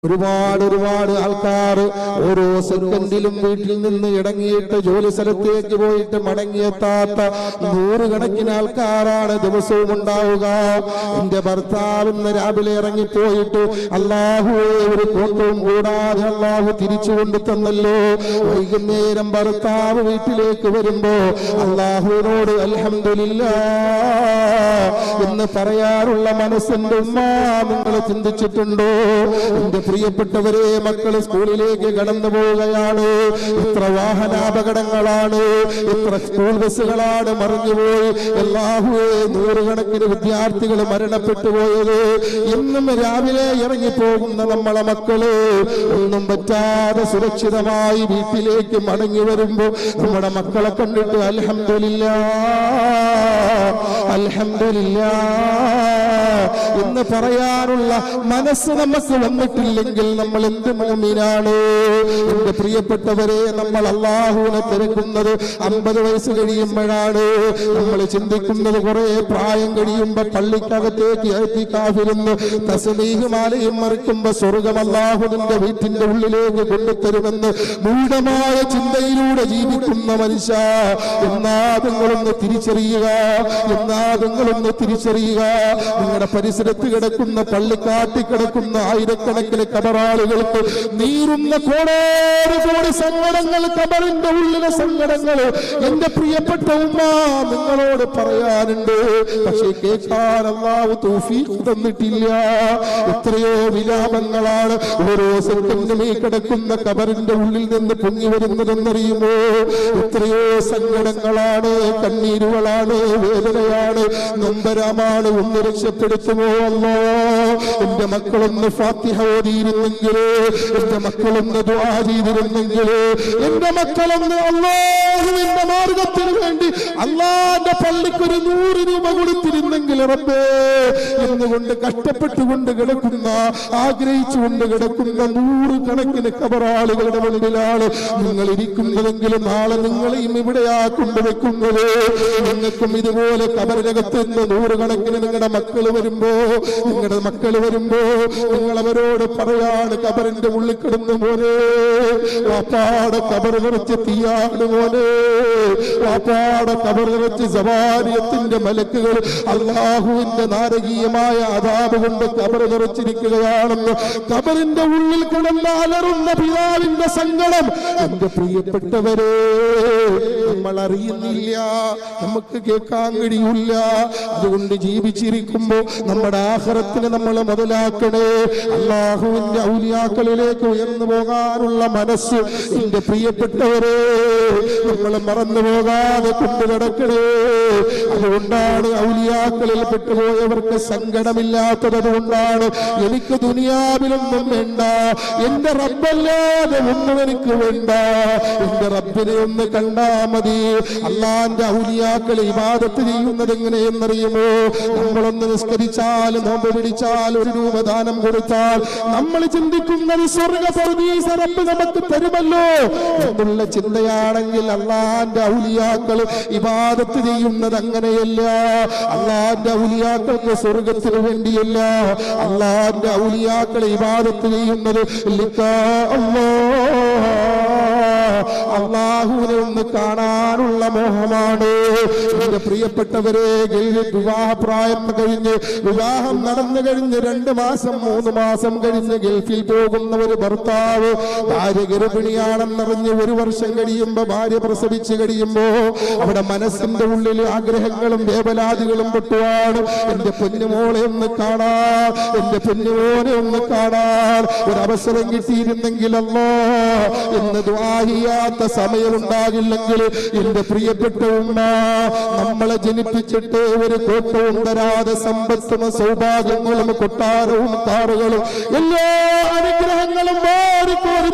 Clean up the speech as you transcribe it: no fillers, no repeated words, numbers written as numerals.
ഒരുപാട് ആൾക്കാർ ഓരോ സെക്കൻഡിലും വീട്ടിൽ നിന്ന് ഇറങ്ങിയിട്ട് ജോലി സ്ഥലത്തേക്ക് പോയിട്ട് മടങ്ങിയെത്താത്ത നൂറുകണക്കിന് ആൾക്കാരാണ് ദിവസവും ഉണ്ടാവുക. എന്റെ ഭർത്താവ് ഇന്ന് രാവിലെ ഇറങ്ങിപ്പോയിട്ട് അല്ലാഹുവേ ഒരു കോട്ടവും കൂടാതെ അല്ലാഹു തിരിച്ചു കൊണ്ടു തന്നല്ലോ. വൈകുന്നേരം ഭർത്താവ് വീട്ടിലേക്ക് വരുമ്പോ അല്ലാഹുവിനോട് അൽഹംദുലില്ലാഹ് എന്ന് പറയാറുള്ള മനസ്സിന്റെ ഉമ്മ നിങ്ങൾ ചിന്തിച്ചിട്ടുണ്ടോ? എന്റെ പ്രിയപ്പെട്ടവരെ, മക്കള് സ്കൂളിലേക്ക് കടന്നു പോവുകയാണ്. എത്ര വാഹനാപകടങ്ങളാണ്, എത്ര സ്കൂൾ ബസ്സുകളാണ് മറിഞ്ഞുപോയി. അല്ലാഹുവേ, നൂറുകണക്കിന് വിദ്യാർത്ഥികൾ മരണപ്പെട്ടു പോയത്. എന്നും രാവിലെ ഇറങ്ങിപ്പോകുന്ന നമ്മളെ മക്കള് ഒന്നും പറ്റാതെ സുരക്ഷിതമായി വീട്ടിലേക്ക് മടങ്ങി വരുമ്പോ നമ്മുടെ മക്കളെ കണ്ടിട്ട് അൽഹംദുലില്ലാഹ് എന്ന് പറയാനുള്ള മനസ്സ് നമുക്ക് വന്നിട്ടില്ലെങ്കിൽ നമ്മൾ എന്ത് മുഅ്മിനാണ്? എന്റെ പ്രിയപ്പെട്ടവരെ, നമ്മൾ അല്ലാഹുവിനെ തിരക്കുന്നത് 50 വയസ്സ് കഴിയുമ്പോഴാണ്. നമ്മൾ ചിന്തിക്കുന്നത് കുറെ പ്രായം കഴിയുമ്പോ പള്ളിക്കകത്തേക്ക് ഇഅ്തികാഫിരുന്ന് തസ്ബീഹ് മാലയും മറിക്കുമ്പോ സ്വർഗ്ഗം അല്ലാഹുവിന്റെ വീട്ടിന്റെ ഉള്ളിലേക്ക് കൊണ്ടുതരുമെന്ന് മൂഢമായ ചിന്തയിലൂടെ ജീവിക്കുന്ന മനുഷ്യ, നിങ്ങളൊന്ന് തിരിച്ചറിയുക. നിങ്ങളുടെ പരിസരത്ത് കിടക്കുന്ന പള്ളിക്കാട്ടി കിടക്കുന്ന ആയിരക്കണക്കിന് കബറാളുകൾക്ക് നീറുന്ന കോടി സങ്കടങ്ങൾ, കബറിന്റെ ഉള്ളിലെ സങ്കടങ്ങൾ എന്റെ പ്രിയപ്പെട്ട ഉമ്മ നിങ്ങളോട് പറയാനുണ്ട്. പക്ഷേ കേൾക്കാൻ അല്ലാഹു തൗഫീഖ് തന്നിട്ടില്ല. എത്രയോ വിലാപങ്ങളാണ് ഓരോ സെക്കൻഡും ഈ കിടക്കുന്ന കബറിന്റെ ഉള്ളിൽ നിന്ന് പൊങ്ങി വരുന്നതെന്നറിയുമോ? എത്രയോ സങ്കടങ്ങളാണ്, കണ്ണീരുകളാണ്, വേദനയാണ്, നൊമ്പരമാണ്. ഒന്ന് രക്ഷപ്പെടുത്തുമോ അല്ലാഹ്? എന്റെ മക്കളൊന്ന് ഫാത്തിഹ ഓതിയിരുന്നെങ്കിൽ, എന്റെ മക്കളൊന്ന് ദുആ ചെയ്തിരുന്നെങ്കിൽ, എന്റെ മക്കളൊന്ന് അല്ലാഹുവിന്റെ മാർഗത്തിന് വേണ്ടി അല്ലാഹുവിന്റെ പള്ളിക്കൊരു 100 രൂപ കൊടുത്തിരുന്നെങ്കിൽ റബ്ബേ, എന്നുകൊണ്ട് കഷ്ടപ്പെട്ടുകൊണ്ട് കിടക്കുന്ന, ആഗ്രഹിച്ചുകൊണ്ട് കിടക്കുന്ന 100 കണക്കിന് കബറാളുകളുടെ മുന്നിലാണ് നിങ്ങൾ ഇരിക്കുന്നതെങ്കിലും നാളെ നിങ്ങളെയും ഇവിടെയാ കൊണ്ടുവെക്കുന്നത്. നിങ്ങൾക്കും ഇതുപോലെ കബറിനകത്ത് നിന്ന് 100 കണക്കിന് നിങ്ങളുടെ മക്കൾ വരുമ്പോ നിങ്ങൾ അവരോട് പറയാണ്, കബറിന്റെ ഉള്ളിൽ കിടന്നു മോനെ, വാപ്പാടെ കബർ നിറച്ച് തീയാണ് മോനെ, വാപ്പാടെ കബർ നിറച്ച് സവാരിയത്തിന്റെ മലക്കുകൾ അല്ലാഹുവിന്റെ നാരകീയമായ അദാബ് കൊണ്ട് കബർ നിറച്ചിരിക്കുകയാണെന്ന് കബറിന്റെ ഉള്ളിൽ കിടന്ന് അലറുന്ന പിതാവിന്റെ സങ്കടം എന്റെ പ്രിയപ്പെട്ടവരെ നമ്മൾ അറിയുന്നില്ല, നമുക്ക് കേൾക്കാൻ കഴിയില്ല. അതുകൊണ്ട് ജീവിച്ചിരിക്കുമ്പോ നമ്മുടെ ആഖിറത്തിനെ നമ്മൾ മുതലാക്കണേ. അല്ലാഹുവിന്റെ ഔലിയാക്കളിലേക്ക് ഉയർന്നു പോകാനുള്ള മനസ്സ് എന്റെ പ്രിയപ്പെട്ടവരെ നമ്മൾ മറന്നു പോകാതെ കൊണ്ടുനടക്കണേ. അതുകൊണ്ടാണ് ഔലിയാക്കളിൽ പെട്ടുപോയവർക്ക് സങ്കടമില്ലാത്തത്. അതുകൊണ്ടാണ് എനിക്ക് ദുനിയാവിലൊന്നും വേണ്ട, എന്റെ റബ്ബല്ലാതെ ഒന്നും എനിക്ക് വേണ്ട, എന്റെ റബ്ബിനെ ഒന്ന് കണ്ടാ മതി. അല്ലാഹുവിന്റെ ഔലിയാക്കൾ ഇബാദത്ത് ചെയ്യുന്നത് എങ്ങനെയെന്നറിയുമോ? നമ്മളൊന്ന് നിസ്കരിച്ചാൽ, നോമ്പ് പിടിച്ചാൽ, 1 രൂപ ദാനം കൊടുത്താൽ നമ്മൾ ചിന്തിക്കുന്നത് സ്വർഗ്ഗപരദീസ റബ്ബ് നമുക്ക് തരുമല്ലോ എന്നുള്ള ചിന്തയാണെങ്കിൽ അല്ലാഹുവിന്റെ ഔലിയാക്കൾ ഇബാദത്ത് ചെയ്യുന്നത് അങ്ങനെയല്ല. അല്ലാഹുവിന്റെ ഔലിയാക്കൾക്ക് സ്വർഗ്ഗത്തിന് വേണ്ടിയല്ല. അല്ലാഹുവിന്റെ ഔലിയാക്കൾ ഇബാദത്ത് ചെയ്യുന്നത് അല്ലാഹുവിനെ ഒന്ന് കാണാനുള്ള മോഹമാണ്. എന്റെ പ്രിയപ്പെട്ടവരെ, വിവാഹപ്രായം കഴിഞ്ഞ്, വിവാഹം നടന്നു കഴിഞ്ഞ് 2 മാസം 3 മാസം കഴിഞ്ഞ് ഗൾഫിൽ പോകുന്ന ഒരു ഭർത്താവ് ഭാര്യ ഗർഭിണിയാണെന്നറിഞ്ഞ് 1 വർഷം കഴിയുമ്പോ, ഭാര്യ പ്രസവിച്ച് കഴിയുമ്പോ അവിടെ മനസ്സിന്റെ ഉള്ളിൽ ആഗ്രഹങ്ങളും വേവലാതികളും പൊട്ടുവാണ്. എന്റെ പൊന്നുമോളെ ഒന്ന് കാണാൻ, എന്റെ പൊന്നുമോനെ ഒന്ന് കാണാൻ ഒരവസരം കിട്ടിയിരുന്നെങ്കിൽ അല്ലാഹ് എന്ന് ദുആ ചെയ്യാത്ത സമയമുണ്ടാകില്ലെങ്കിൽ എന്റെ പ്രിയപ്പെട്ട ഉമ്മ, നമ്മളെ ജനിപ്പിച്ചിട്ട് ഒരു കോട്ടവും തരാതെ സമ്പത്തും സൗഭാഗ്യങ്ങളും കൊട്ടാരവും കാറുകളും എല്ലാ അനുഗ്രഹങ്ങളും വാരിക്കോരി